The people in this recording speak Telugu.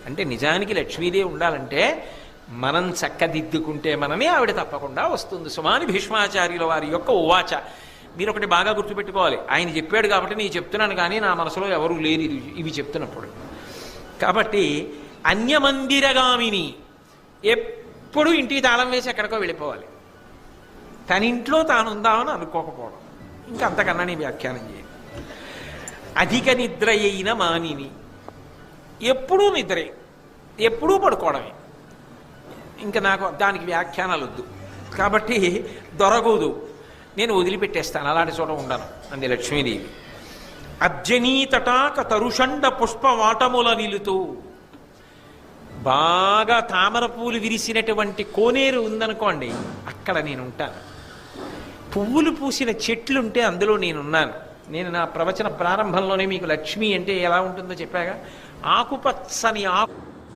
అంటే నిజానికి లక్ష్మీదేవి ఉండాలంటే మనం చక్కదిద్దుకుంటే మనమే ఆవిడ తప్పకుండా వస్తుంది. సుమాని భీష్మాచార్యుల వారి యొక్క ఉవాచ. మీరు ఒకటి బాగా గుర్తుపెట్టుకోవాలి, ఆయన చెప్పాడు కాబట్టి నేను చెప్తున్నాను, కానీ నా మనసులో ఎవరూ లేరు ఇవి చెప్తున్నప్పుడు. కాబట్టి అన్యమందిరగామిని, ఎప్పుడు ఇంటికి తాళం వేసి ఎక్కడికో వెళ్ళిపోవాలి, తన ఇంట్లో తాను ఉందామని అనుకోకపోవడం. ఇంకా అంతకన్నా నేను వ్యాఖ్యానం చేయాలి. అధిక నిద్ర అయిన మానిని, ఎప్పుడూ నిద్రే, ఎప్పుడూ పడుకోవడమే. ఇంకా నాకు దానికి వ్యాఖ్యానాలు వద్దు, కాబట్టి దొరకదు, నేను వదిలిపెట్టేస్తాను, అలాంటి చోట ఉండను అంది లక్ష్మీదేవి. అర్జనీ తటాక తరుషండ పుష్పవాటముల నిలుతూ, బాగా తామర పూలు విరిసినటువంటి కోనేరు ఉందనుకోండి, అక్కడ నేను ఉంటాను. పువ్వులు పూసిన చెట్లుంటే అందులో నేనున్నాను. నేను నా ప్రవచన ప్రారంభంలోనే మీకు లక్ష్మి అంటే ఎలా ఉంటుందో చెప్పాగా, ఆకుపచ్చని ఆకు